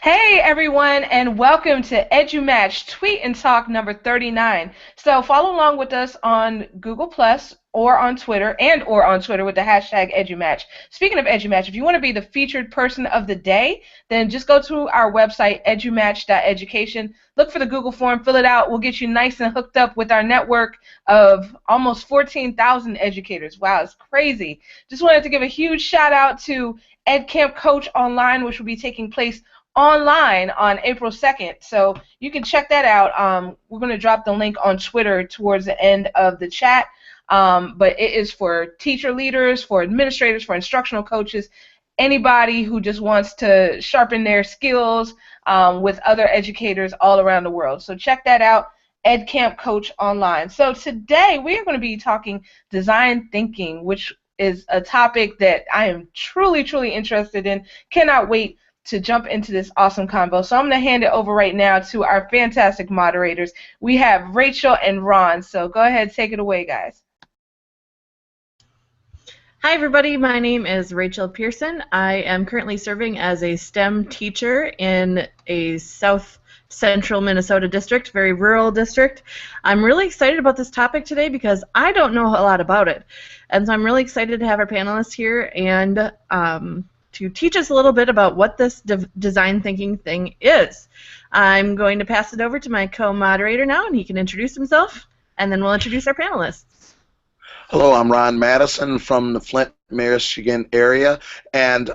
Hey everyone, and welcome to EduMatch Tweet and Talk number 39. So follow along with us on Google Plus or on Twitter with the hashtag EduMatch. Speaking of EduMatch, if you want to be the featured person of the day, then just go to our website edumatch.education. Look for the Google form, fill it out. We'll get you nice and hooked up with our network of almost 14,000 educators. Wow, it's crazy. Just wanted to give a huge shout out to EdCamp Coach Online, which will be taking place online on April 2nd. So you can check that out. We're going to drop the link on Twitter towards the end of the chat. But it is for teacher leaders, for administrators, for instructional coaches, anybody who just wants to sharpen their skills with other educators all around the world. So check that out, EdCamp Coach Online. So today we are going to be talking design thinking, which is a topic that I am truly, truly interested in. Cannot wait to jump into this awesome convo. So I'm going to hand it over right now to our fantastic moderators. We have Rachel and Ron. So go ahead, take it away, guys. Hi everybody, my name is Rachel Pierson. I am currently serving as a STEM teacher in a south central Minnesota district, very rural district. I'm really excited about this topic today because I don't know a lot about it. And so I'm really excited to have our panelists here and to teach us a little bit about what this design thinking thing is. I'm going to pass it over to my co-moderator now, and he can introduce himself, and then we'll introduce our panelists. Hello, I'm Ron Madison from the Flint, Michigan area, and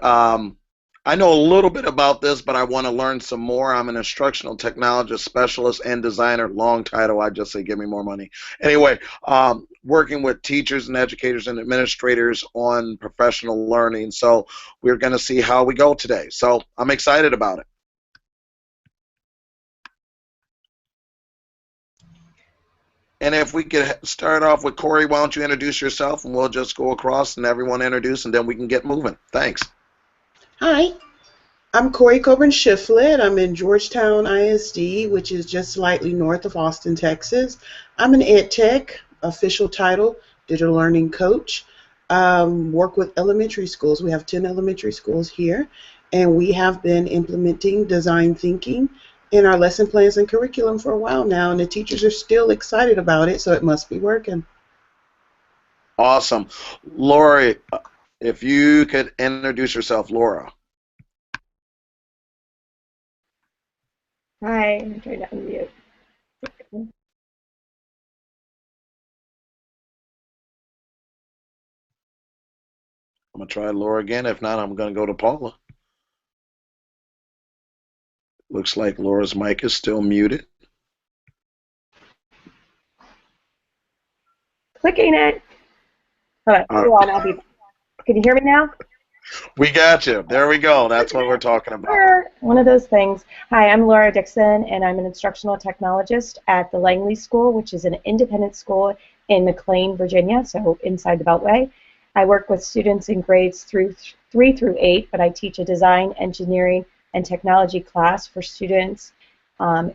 I know a little bit about this, but I want to learn some more. I'm an instructional technologist specialist and designer. Long title, I just say give me more money. Anyway, working with teachers and educators and administrators on professional learning. So we're going to see how we go today. So I'm excited about it. And if we could start off with Cori, why don't you introduce yourself, and we'll just go across and everyone introduce, and then we can get moving. Thanks. Hi, I'm Cori Coburn. I'm in Georgetown ISD, which is just slightly north of Austin, Texas. I'm an ed tech, official title, digital learning coach. Work with elementary schools. We have 10 elementary schools here, and we have been implementing design thinking in our lesson plans and curriculum for a while now, and the teachers are still excited about it, so it must be working. Awesome. Laura, if you could introduce yourself, Laura. Hi, I'm trying to unmute. I'm going to try Laura again. If not, I'm going to go to Paula. Looks like Laura's mic is still muted. Clicking it. Hold on, I'll be. Can you hear me now? We got you. There we go. That's what we're talking about. One of those things. Hi, I'm Laura Dixon, and I'm an instructional technologist at the Langley School, which is an independent school in McLean, Virginia, so inside the Beltway. I work with students in grades 3 through 8, but I teach a design, engineering, and technology class for students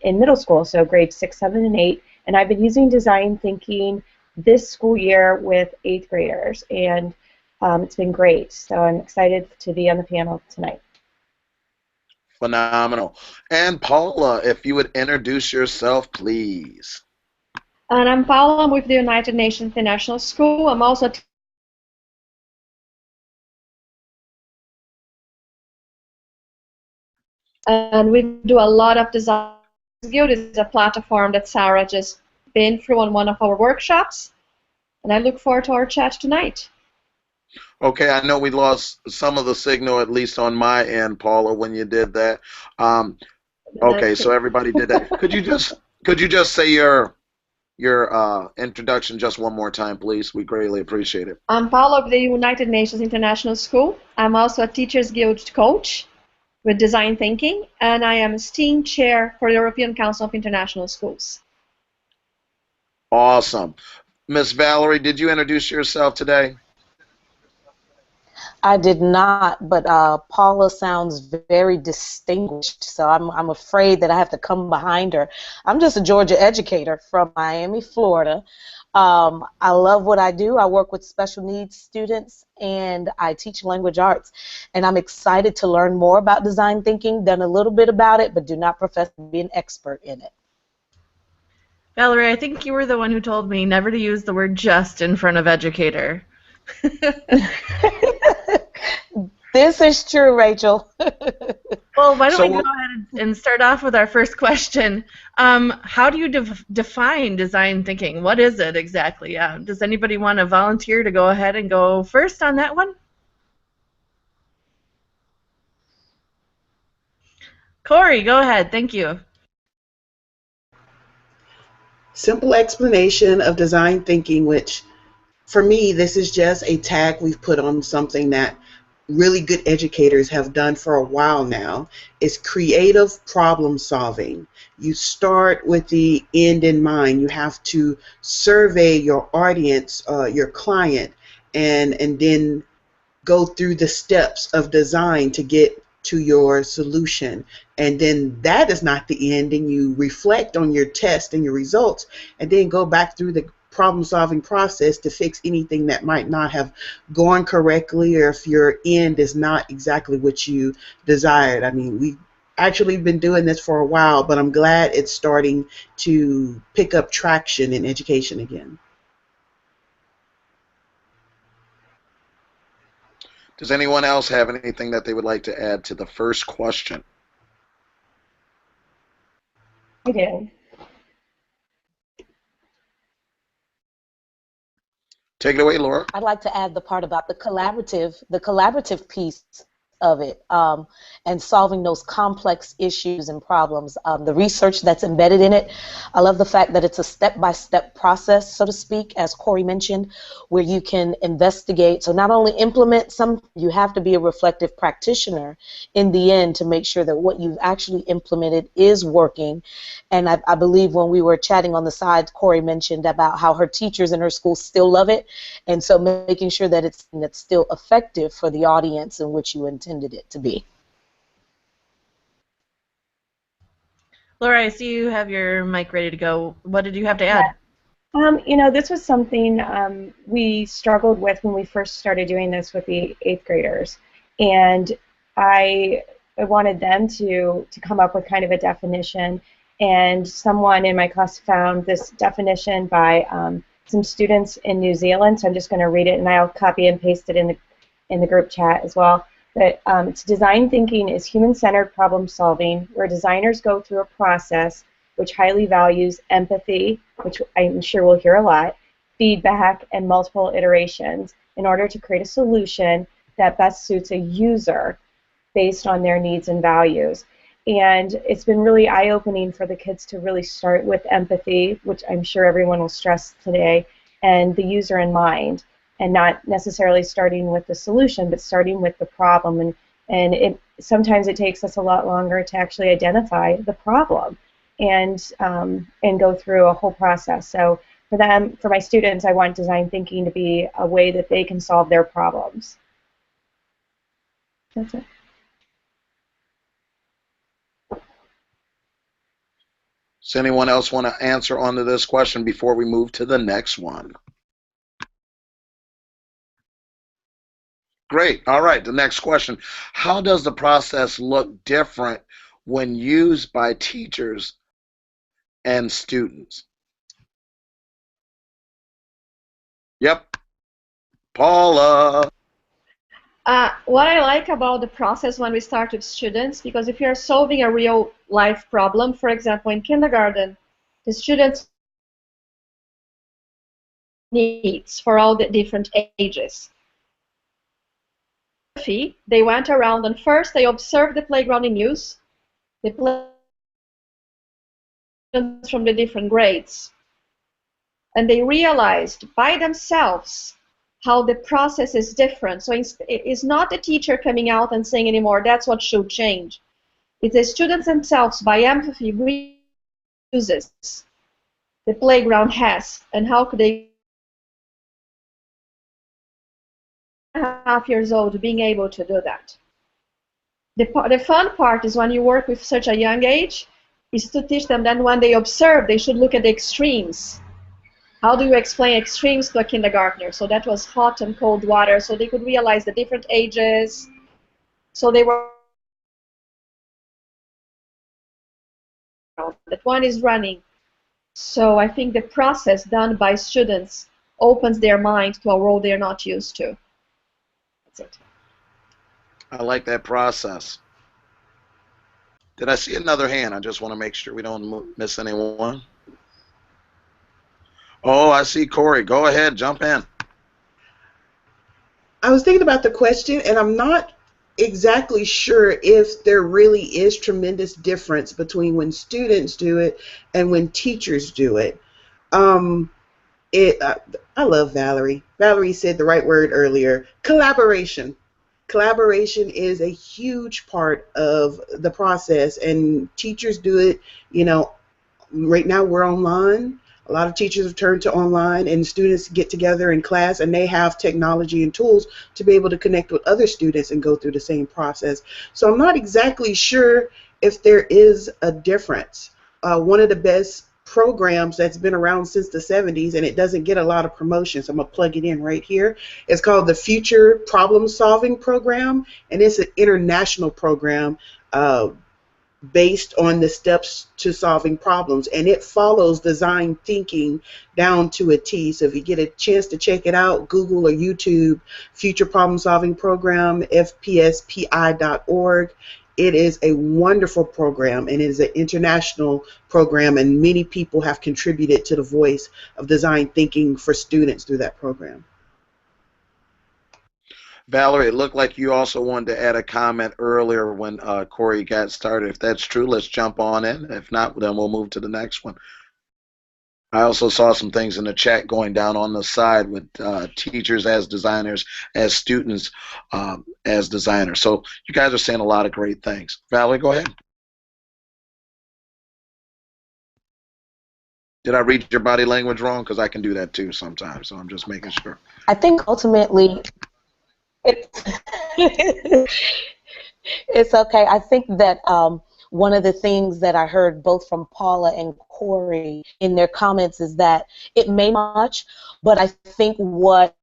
in middle school, so grades 6, 7, and 8. And I've been using design thinking this school year with 8th graders, and it's been great. So I'm excited to be on the panel tonight. Phenomenal. And Paula, if you would introduce yourself, please. And I'm Paula. I'm with the United Nations International School. I'm also and we do a lot of design. Guild is a platform that Sarah just been through on one of our workshops, and I look forward to our chat tonight. Okay, I know we lost some of the signal, at least on my end, Paula, when you did that. Okay, so everybody did that. Could you just say your introduction just one more time, please? We greatly appreciate it. I'm Paula of the United Nations International School. I'm also a Teachers Guild coach with design thinking, and I am a STEAM chair for the European Council of International Schools. Awesome. Miss Valerie, did you introduce yourself today? I did not, but Paula sounds very distinguished, so I'm afraid that I have to come behind her. I'm just a Georgia educator from Miami, Florida. I love what I do. I work with special needs students and I teach language arts. And I'm excited to learn more about design thinking, done a little bit about it, but do not profess to be an expert in it. Valerie, I think you were the one who told me never to use the word just in front of educator. This is true, Rachel. Well, why don't we go ahead and start off with our first question. How do you define design thinking? What is it exactly? Does anybody want to volunteer to go ahead and go first on that one? Cori, go ahead. Thank you. Simple explanation of design thinking, which for me, this is just a tag we've put on something that really good educators have done for a while now, is creative problem solving. You start with the end in mind. You have to survey your audience, your client, and then go through the steps of design to get to your solution. And then that is not the end, and you reflect on your test and your results, and then go back through the problem-solving process to fix anything that might not have gone correctly, or if your end is not exactly what you desired. I mean, we've actually been doing this for a while, but I'm glad it's starting to pick up traction in education again. Does anyone else have anything that they would like to add to the first question? I do. Take it away, Laura. I'd like to add the part about the collaborative piece of it, and solving those complex issues and problems. The research that's embedded in it, I love the fact that it's a step-by-step process, so to speak, as Cori mentioned, where you can investigate. So not only implement some, you have to be a reflective practitioner in the end to make sure that what you've actually implemented is working. And I believe when we were chatting on the side, Cori mentioned about how her teachers in her school still love it, and so making sure that it's still effective for the audience in which you intended it to be. Laura, I see you have your mic ready to go. What did you have to add? You know, this was something we struggled with when we first started doing this with the 8th graders, and I wanted them to come up with kind of a definition, and someone in my class found this definition by some students in New Zealand, so I'm just going to read it, and I'll copy and paste it in the group chat as well. But it's design thinking is human-centered problem solving, where designers go through a process which highly values empathy, which I'm sure we'll hear a lot, feedback, and multiple iterations in order to create a solution that best suits a user based on their needs and values. And it's been really eye-opening for the kids to really start with empathy, which I'm sure everyone will stress today, and the user in mind, and not necessarily starting with the solution, but starting with the problem. And sometimes it takes us a lot longer to actually identify the problem and go through a whole process. So for them, for my students, I want design thinking to be a way that they can solve their problems. That's it. Does anyone else want to answer onto this question before we move to the next one? Great. All right, the next question. How does the process look different when used by teachers and students? Yep. Paula. What I like about the process when we start with students, because if you're solving a real life problem, for example, in kindergarten, the students needs for all the different ages. They went around and first they observed the playground in use, the playground from the different grades, and they realized by themselves how the process is different. So it's not the teacher coming out and saying anymore, that's what should change. It's the students themselves, by empathy, uses the playground has, and how could they 1.5 years old being able to do that. The fun part is when you work with such a young age is to teach them that when they observe, they should look at the extremes. How do you explain extremes to a kindergartner? So that was hot and cold water, so they could realize the different ages. So they were, that one is running. So I think the process done by students opens their mind to a world they're not used to. That's it. I like that process. Did I see another hand? I just want to make sure we don't miss anyone. Oh, I see Cori. Go ahead, jump in. I was thinking about the question, and I'm not exactly sure if there really is tremendous difference between when students do it and when teachers do it. I love Valerie. Valerie said the right word earlier, collaboration. Collaboration is a huge part of the process, and teachers do it, right now we're online. A lot of teachers have turned to online, and students get together in class, and they have technology and tools to be able to connect with other students and go through the same process. So I'm not exactly sure if there is a difference. One of the best programs that's been around since the 70s, and it doesn't get a lot of promotion, so I'm going to plug it in right here. It's called the Future Problem Solving Program, and it's an international program based on the steps to solving problems, and it follows design thinking down to a T. So if you get a chance to check it out, Google or YouTube Future Problem Solving Program, fpspi.org. It is a wonderful program, and it is an international program, and many people have contributed to the voice of design thinking for students through that program. Valerie, it looked like you also wanted to add a comment earlier when Cori got started. If that's true, let's jump on in. If not, then we'll move to the next one. I also saw some things in the chat going down on the side with teachers as designers, as students as designers. So you guys are saying a lot of great things. Valerie, go ahead. Did I read your body language wrong? Because I can do that too sometimes, so I'm just making sure. I think ultimately it's okay. I think that one of the things that I heard both from Paula and Cori in their comments is that it may much, but I think what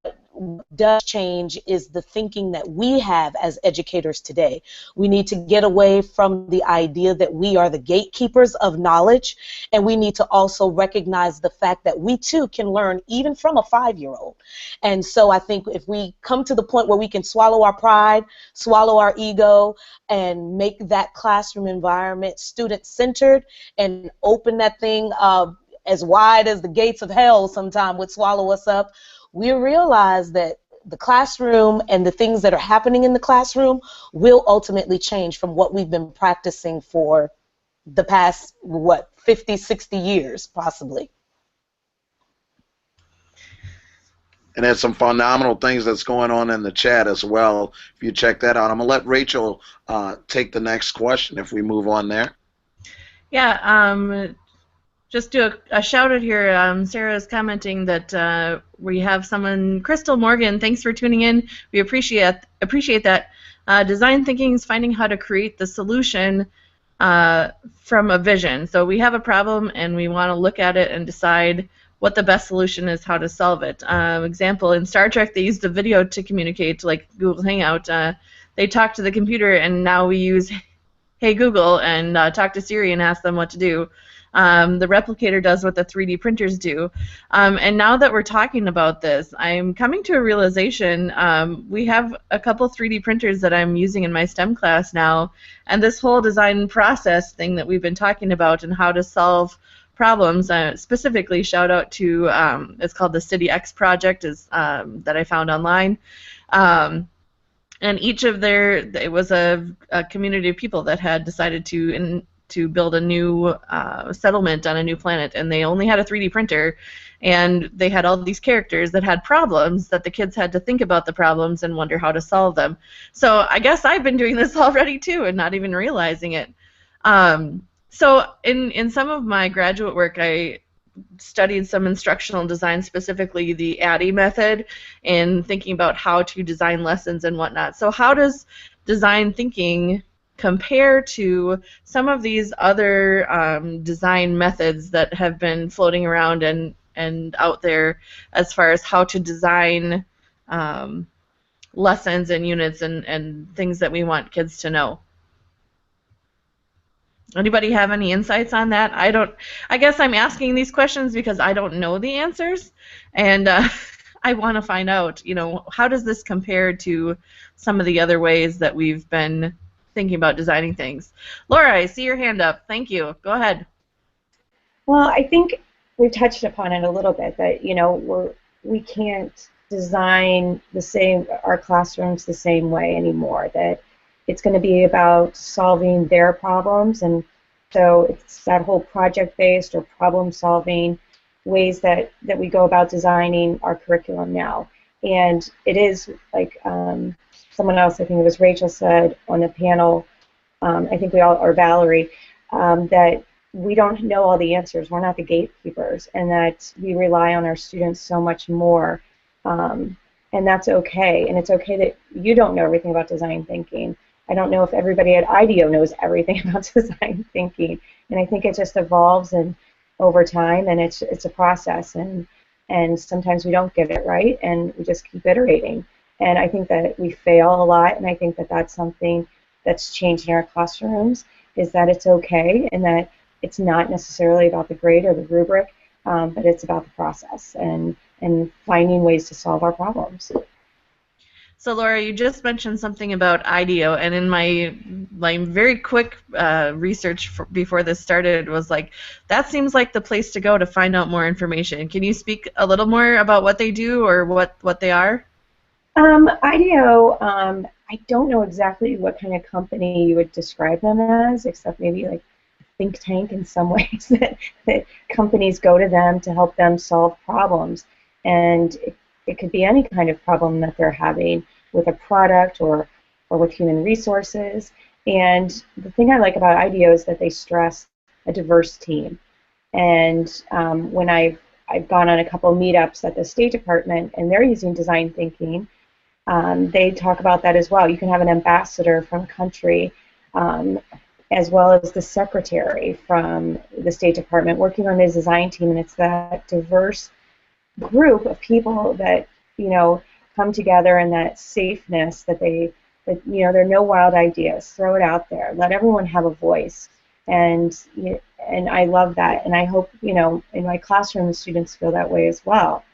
does change is the thinking that we have as educators today. We need to get away from the idea that we are the gatekeepers of knowledge, and we need to also recognize the fact that we too can learn even from a 5-year-old. And so I think if we come to the point where we can swallow our pride, swallow our ego, and make that classroom environment student-centered and open that thing as wide as the gates of hell sometime would swallow us up, we realize that the classroom and the things that are happening in the classroom will ultimately change from what we've been practicing for the past, 50, 60 years, possibly. And there's some phenomenal things that's going on in the chat as well. If you check that out, I'm going to let Rachel take the next question if we move on there. Yeah, just do a shout out here. Sarah is commenting that we have someone, Crystal Morgan. Thanks for tuning in. We appreciate that. Design thinking is finding how to create the solution from a vision. So we have a problem and we want to look at it and decide what the best solution is, how to solve it. Example, in Star Trek, they used a video to communicate, like Google Hangout. They talk to the computer, and now we use Hey Google and talk to Siri and ask them what to do. The replicator does what the 3D printers do. And now that we're talking about this, I'm coming to a realization. We have a couple 3D printers that I'm using in my STEM class now, and this whole design process thing that we've been talking about and how to solve problems, specifically shout out to, it's called the City X project that I found online. And each of it was a community of people that had decided to build a new settlement on a new planet, and they only had a 3D printer, and they had all these characters that had problems that the kids had to think about the problems and wonder how to solve them. So I guess I've been doing this already too and not even realizing it. So in some of my graduate work, I studied some instructional design, specifically the ADDIE method, and thinking about how to design lessons and whatnot. So how does design thinking compare to some of these other design methods that have been floating around and and out there as far as how to design lessons and units and things that we want kids to know. Anybody have any insights on that? I guess I'm asking these questions because I don't know the answers, and I want to find out, how does this compare to some of the other ways that we've been thinking about designing things? Laura, I see your hand up. Thank you. Go ahead. Well, I think we've touched upon it a little bit, that we can't design our classrooms the same way anymore, that it's going to be about solving their problems, and so it's that whole project-based or problem-solving ways that we go about designing our curriculum now. And it is like someone else, I think it was Rachel, said on the panel, I think we all, or Valerie, that we don't know all the answers. We're not the gatekeepers, and that we rely on our students so much more. And that's okay. And it's okay that you don't know everything about design thinking. I don't know if everybody at IDEO knows everything about design thinking. And I think it just evolves and over time, and it's a process. And sometimes we don't get it right, and we just keep iterating. And I think that we fail a lot, and I think that that's something that's changed in our classrooms, is that it's okay, and that it's not necessarily about the grade or the rubric, but it's about the process and finding ways to solve our problems. So Laura, you just mentioned something about IDEO, and in my very quick research before this started was like, that seems like the place to go to find out more information. Can you speak a little more about what they do or what they are? IDEO, I don't know exactly what kind of company you would describe them as, except maybe like a think tank in some ways, that companies go to them to help them solve problems. And it could be any kind of problem that they're having with a product or with human resources. And the thing I like about IDEO is that they stress a diverse team. And when I've gone on a couple meetups at the State Department, and they're using design thinking, they talk about that as well. You can have an ambassador from a country, as well as the secretary from the State Department working on the design team, and it's that diverse group of people that come together, and that safeness that there are no wild ideas. Throw it out there. Let everyone have a voice, and I love that, and I hope in my classroom the students feel that way as well.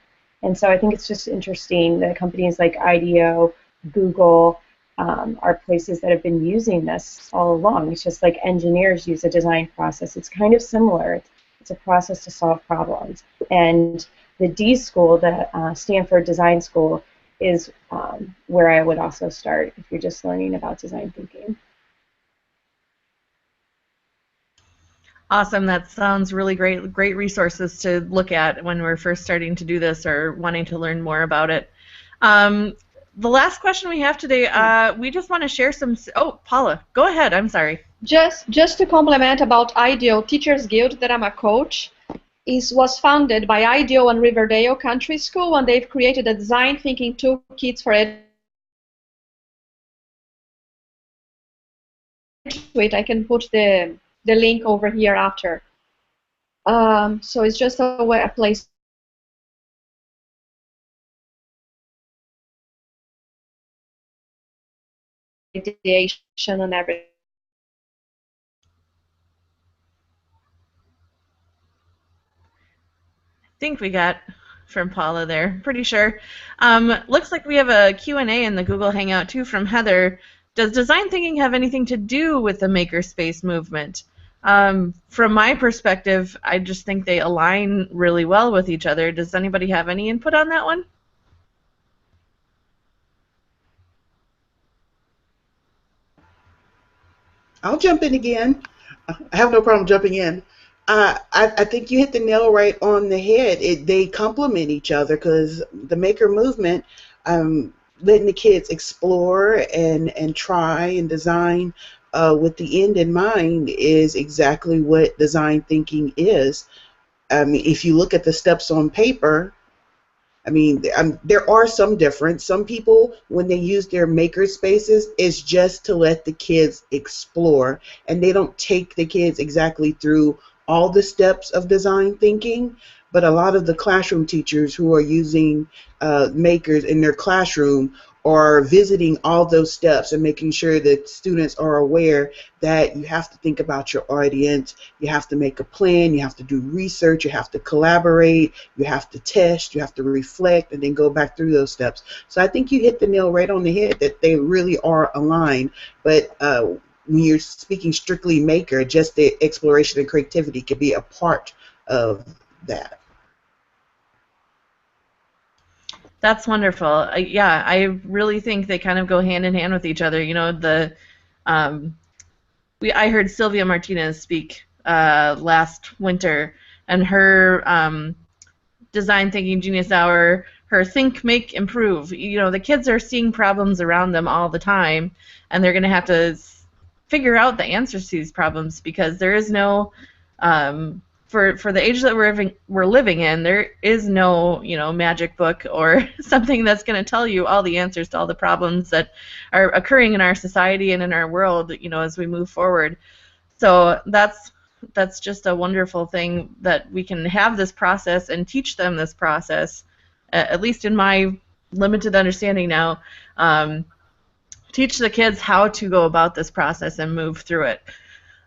And so I think it's just interesting that companies like IDEO, Google, are places that have been using this all along. It's just like engineers use a design process. It's kind of similar. It's a process to solve problems. And the D School, the Stanford Design School, is where I would also start if you're just learning about design thinking. Awesome. That sounds really great. Great resources to look at when we're first starting to do this or wanting to learn more about it. The last question we have today, we just want to share some. Oh, Paula, go ahead. I'm sorry. Just to complement about IDEO Teachers Guild, that I'm a coach, was founded by IDEO and Riverdale Country School, and they've created a design thinking toolkits for it. I can put the link over here after. So it's just a place. Ideation and everything. I think we got from Paula there, pretty sure. Looks like we have a Q&A in the Google Hangout too from Heather. Does design thinking have anything to do with the makerspace movement? From my perspective, I just think they align really well with each other. Does anybody have any input on that one? I'll jump in again. I have no problem jumping in. I think you hit the nail right on the head. They complement each other, because the maker movement, letting the kids explore and try and design with the end in mind, is exactly what design thinking is. If you look at the steps on paper, there are some difference. Some people, when they use their maker spaces, it's just to let the kids explore, and they don't take the kids exactly through all the steps of design thinking. but a lot of the classroom teachers who are using makers in their classroom are visiting all those steps and making sure that students are aware that you have to think about your audience, you have to make a plan, you have to do research, you have to collaborate, you have to test, you have to reflect, and then go back through those steps. So I think you hit the nail right on the head that they really are aligned, but when you're speaking strictly maker, just the exploration and creativity could be a part of that. That's wonderful. Yeah, I really think they kind of go hand in hand with each other. You know, I heard Sylvia Martinez speak last winter, and her Design Thinking Genius Hour, her Think, Make, Improve. You know, the kids are seeing problems around them all the time, and they're going to have to figure out the answers to these problems, because there is no for the age that we're living in, there is no, you know, magic book or something that's going to tell you all the answers to all the problems that are occurring in our society and in our world, you know, as we move forward. So that's just a wonderful thing that we can have this process and teach them this process, at least in my limited understanding now. Teach the kids how to go about this process and move through it.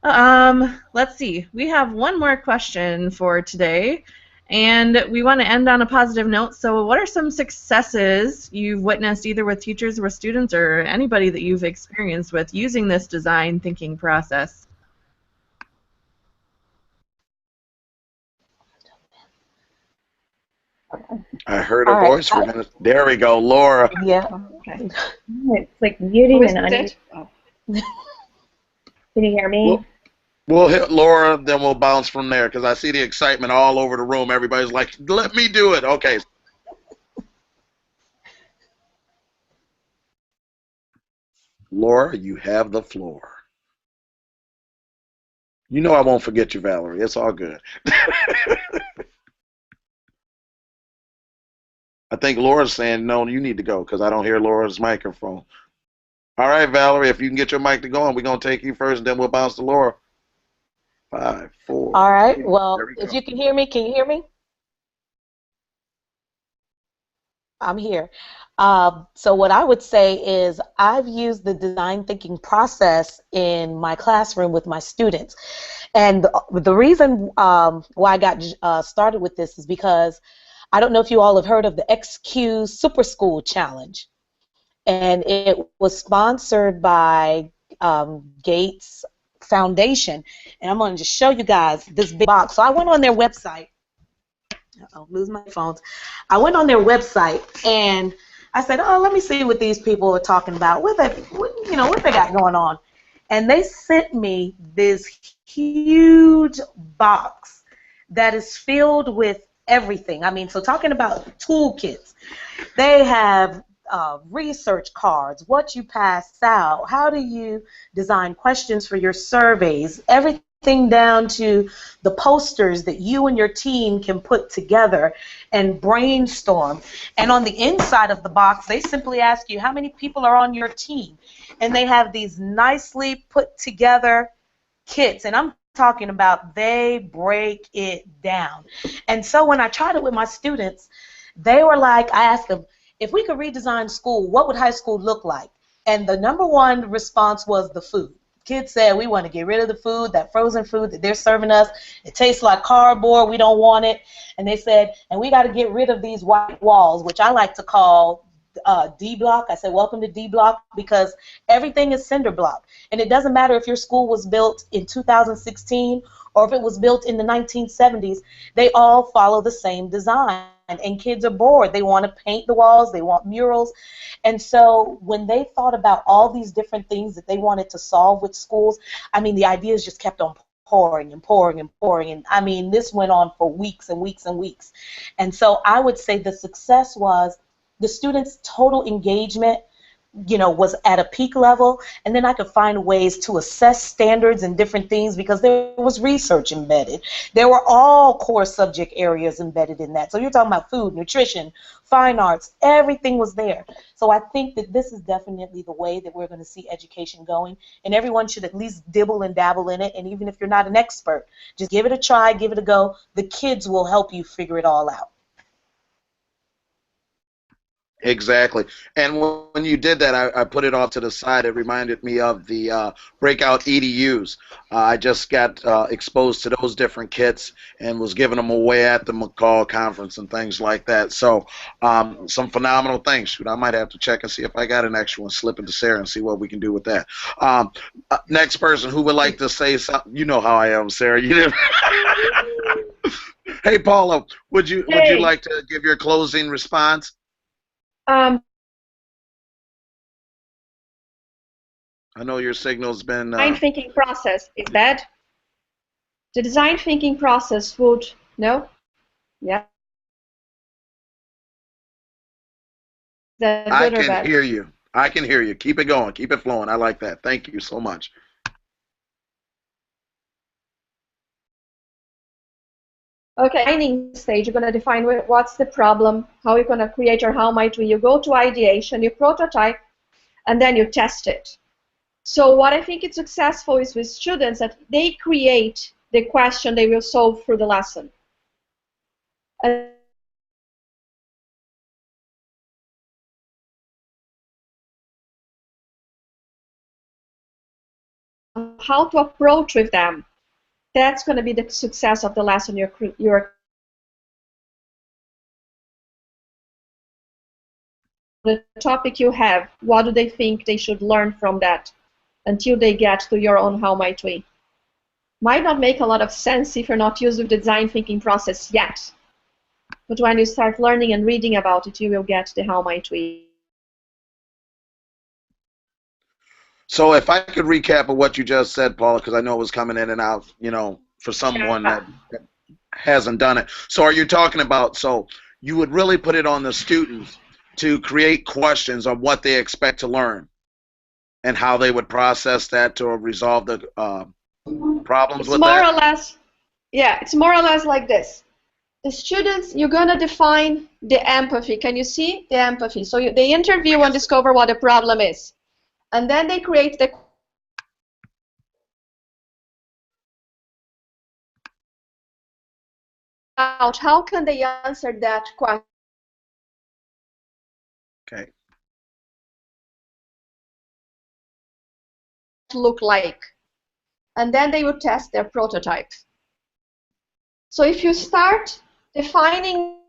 Let's see. We have one more question for today, and we want to end on a positive note. So what are some successes you've witnessed either with teachers or with students or anybody that you've experienced with using this design thinking process? I heard a voice. There we go, Laura. Yeah. Okay. It's like muting and unmuting. Oh. Can you hear me? We'll hit Laura, then we'll bounce from there, because I see the excitement all over the room. Everybody's like, let me do it. Okay. Laura, you have the floor. You know I won't forget you, Valerie. It's all good. I think Laura's saying, no, you need to go, because I don't hear Laura's microphone. All right, Valerie, if you can get your mic to go on, we're going to take you first, and then we'll bounce to Laura. 5, 4. All right. Well, if you can hear me, can you hear me? I'm here. So what I would say is I've used the design thinking process in my classroom with my students. And the reason why I got started with this is because I don't know if you all have heard of the XQ Super School Challenge. And it was sponsored by Gates Foundation. And I'm going to just show you guys this big box. So I went on their website. I'll lose my phones. I went on their website and I said, oh, let me see what these people are talking about. What they got going on. And they sent me this huge box that is filled with everything. I mean, so talking about toolkits, they have research cards, what you pass out, how do you design questions for your surveys, everything down to the posters that you and your team can put together and brainstorm. And on the inside of the box, they simply ask you how many people are on your team. And they have these nicely put together kits. And I'm talking about they break it down. And so when I tried it with my students, they were like, I asked them, if we could redesign school, what would high school look like? And the number one response was the food. Kids said, we want to get rid of the food, that frozen food that they're serving us. It tastes like cardboard. We don't want it. And they said, and we got to get rid of these white walls, which I like to call D block. I said, welcome to D block, because everything is cinder block. And it doesn't matter if your school was built in 2016 or if it was built in the 1970s. They all follow the same design. And kids are bored. They want to paint the walls. They want murals. And so when they thought about all these different things that they wanted to solve with schools, I mean, the ideas just kept on pouring and pouring and pouring. And I mean, this went on for weeks and weeks and weeks. And so I would say the success was the students' total engagement was at a peak level, and then I could find ways to assess standards and different things because there was research embedded. There were all core subject areas embedded in that. So you're talking about food, nutrition, fine arts, everything was there. So I think that this is definitely the way that we're going to see education going, and everyone should at least dibble and dabble in it, and even if you're not an expert, just give it a try, give it a go. The kids will help you figure it all out. Exactly. And when you did that, I put it off to the side. It reminded me of the breakout EDUs. I just got exposed to those different kits and was giving them away at the McCall conference and things like that. So some phenomenal things. Shoot, I might have to check and see if I got an extra one, slip it to Sarah and see what we can do with that. Next person who would like to say something. You know how I am, Sarah. You didn't. Hey, Paula, would you like to give your closing response? I know your signal's been... Design thinking process is bad. The design thinking process would... No? Yeah. Is that good or bad? I can hear you. I can hear you. Keep it going. Keep it flowing. I like that. Thank you so much. Okay, designing stage, you're going to define what's the problem, how you're going to create or how might we. You go to ideation, you prototype, and then you test it. So what I think is successful is with students that they create the question they will solve through the lesson. And how to approach with them. That's going to be the success of the lesson you're the topic you have. What do they think they should learn from that until they get to your own how might we? Might not make a lot of sense if you're not used to the design thinking process yet. But when you start learning and reading about it, you will get the how might we. So if I could recap of what you just said, Paula, because I know it was coming in and out, for someone that hasn't done it. So are you talking about, so you would really put it on the students to create questions on what they expect to learn and how they would process that to resolve the problems with that? More or less, yeah, it's more or less like this. The students, you're going to define the empathy. Can you see the empathy? So they interview and discover what the problem is. And then they create the out. How can they answer that question? Okay. Look like. And then they would test their prototype. So if you start defining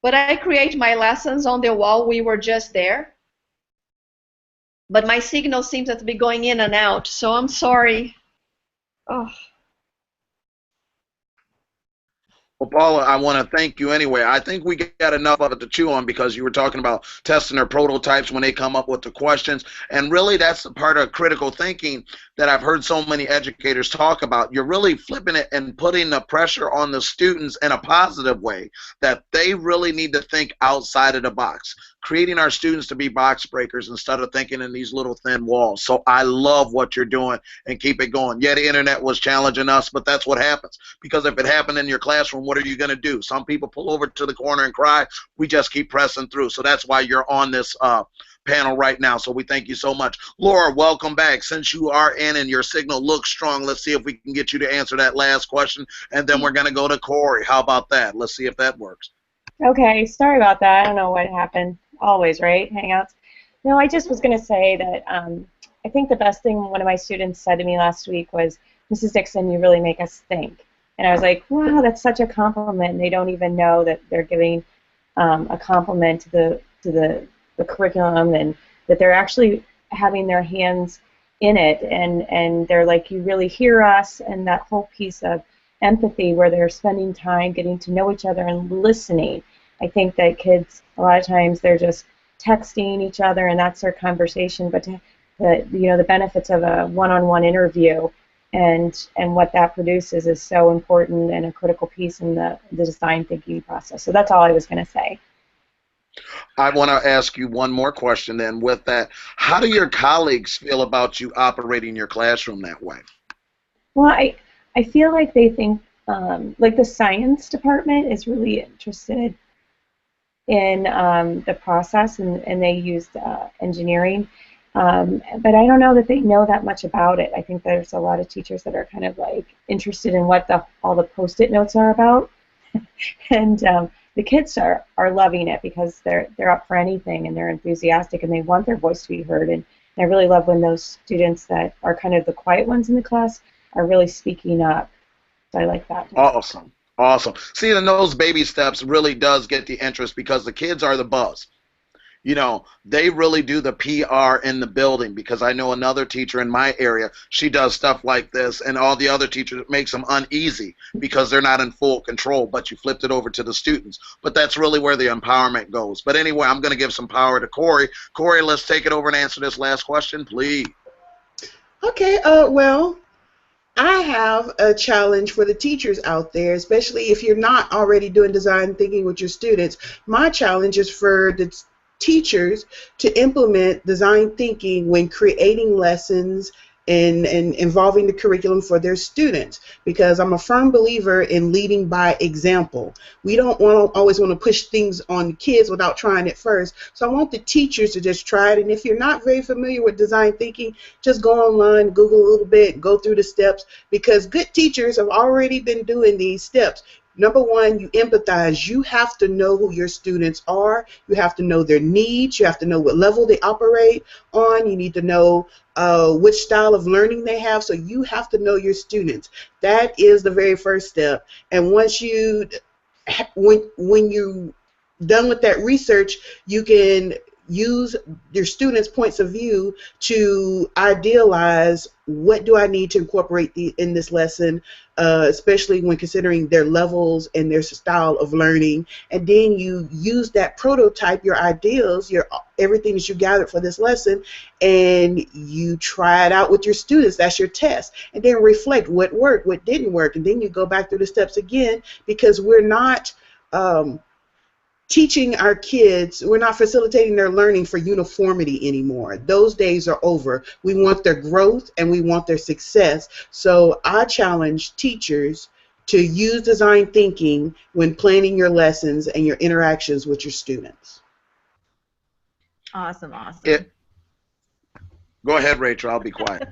but I create my lessons on the wall, we were just there. But my signal seems to be going in and out, so I'm sorry. Oh. Well, Paula, I want to thank you anyway. I think we got enough of it to chew on because you were talking about testing their prototypes when they come up with the questions. And really, that's the part of critical thinking that I've heard so many educators talk about. You're really flipping it and putting the pressure on the students in a positive way, that they really need to think outside of the box, creating our students to be box breakers instead of thinking in these little thin walls. So I love what you're doing, and keep it going. Yeah, the internet was challenging us, but that's what happens. Because if it happened in your classroom, what are you going to do? Some people pull over to the corner and cry. We just keep pressing through. So that's why you're on this panel right now. So we thank you so much. Laura, welcome back. Since you are in and your signal looks strong, let's see if we can get you to answer that last question, and then we're going to go to Cori. How about that? Let's see if that works. Okay, sorry about that. I don't know what happened. Always, right? Hangouts. No, I just was going to say that I think the best thing one of my students said to me last week was, Mrs. Dixon, you really make us think. And I was like, wow, that's such a compliment. And they don't even know that they're giving a compliment to the curriculum, and that they're actually having their hands in it. And they're like, you really hear us, and that whole piece of empathy where they're spending time getting to know each other and listening. I think that kids, a lot of times, they're just texting each other and that's their conversation, but the benefits of a one-on-one interview and what that produces is so important and a critical piece in the design thinking process. So that's all I was going to say. I want to ask you one more question then with that. How do your colleagues feel about you operating your classroom that way? Well, I feel like they think, like the science department is really interested in the process, and they used engineering. But I don't know that they know that much about it. I think there's a lot of teachers that are kind of like interested in what all the Post-it notes are about. And the kids are loving it because they're up for anything and they're enthusiastic and they want their voice to be heard. And I really love when those students that are kind of the quiet ones in the class are really speaking up. So I like that. Awesome. Awesome. Seeing those baby steps really does get the interest because the kids are the buzz. You know, they really do the PR in the building because I know another teacher in my area, she does stuff like this, and all the other teachers, it makes them uneasy because they're not in full control, but you flipped it over to the students. But that's really where the empowerment goes. But anyway, I'm going to give some power to Cori. Cori, let's take it over and answer this last question, please. Okay, well, I have a challenge for the teachers out there, especially if you're not already doing design thinking with your students. My challenge is for the teachers to implement design thinking when creating lessons and involving the curriculum for their students, because I'm a firm believer in leading by example. We don't always want to push things on kids without trying it first. So I want the teachers to just try it, and if you're not very familiar with design thinking, just go online, Google a little bit, go through the steps, because good teachers have already been doing these steps. Number one, you empathize. You have to know who your students are. You have to know their needs. You have to know what level they operate on. You need to know which style of learning they have. So you have to know your students. That is the very first step. And once when you're done with that research, you can use your students' points of view to idealize what do I need to incorporate in this lesson, especially when considering their levels and their style of learning. And then you use that prototype, your ideals, everything that you gathered for this lesson, and you try it out with your students. That's your test. And then reflect what worked, what didn't work, and then you go back through the steps again, because we're not teaching our kids, we're not facilitating their learning for uniformity anymore. Those days are over. We want their growth and we want their success. So I challenge teachers to use design thinking when planning your lessons and your interactions with your students. Awesome. Go ahead, Rachel. I'll be quiet.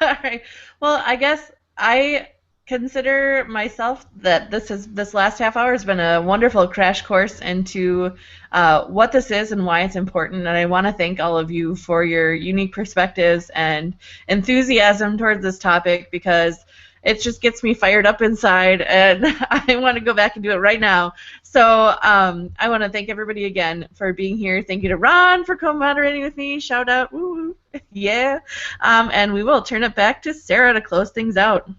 All right. Well, I guess I consider myself that this last half hour has been a wonderful crash course into what this is and why it's important, and I want to thank all of you for your unique perspectives and enthusiasm towards this topic, because it just gets me fired up inside and I want to go back and do it right now. So I want to thank everybody again for being here. Thank you to Ron for co-moderating with me. Shout out. Woo. Yeah. And we will turn it back to Sarah to close things out.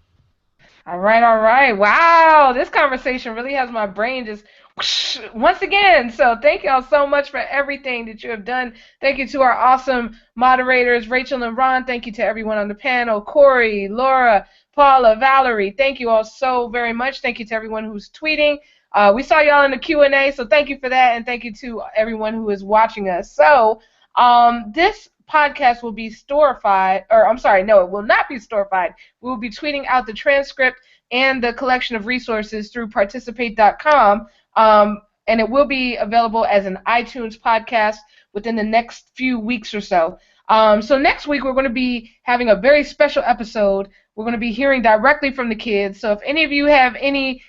All right. Wow, this conversation really has my brain just whoosh, once again. So thank y'all so much for everything that you have done. Thank you to our awesome moderators, Rachel and Ron. Thank you to everyone on the panel, Cori, Laura, Paula, Valerie. Thank you all so very much. Thank you to everyone who's tweeting. We saw y'all in the Q&A, so thank you for that, and thank you to everyone who is watching us. So this podcast will be storified, or I'm sorry, no, it will not be storified. We will be tweeting out the transcript and the collection of resources through participate.com, and it will be available as an iTunes podcast within the next few weeks or so. So next week we're going to be having a very special episode. We're going to be hearing directly from the kids. So if any of you have any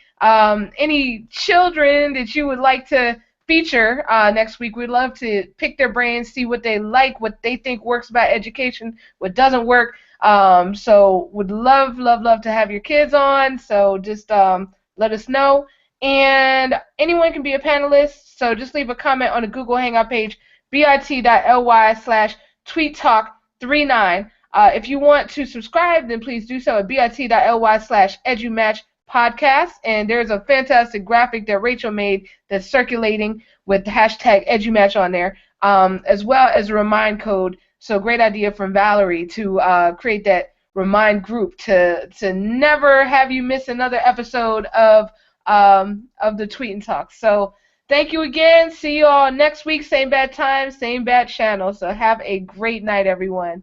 children that you would like to feature next week, we'd love to pick their brains, see what they like, what they think works about education, what doesn't work. So would love to have your kids on. So just let us know. And anyone can be a panelist. So just leave a comment on the Google Hangout page, bit.ly/tweettalk39. If you want to subscribe, then please do so at bit.ly/edumatch podcast, and there's a fantastic graphic that Rachel made that's circulating with the hashtag EduMatch on there, as well as a remind code. So great idea from Valerie to create that remind group to never have you miss another episode of the Tweet and Talk. So thank you again. See you all next week. Same bad time, same bad channel. So have a great night, everyone.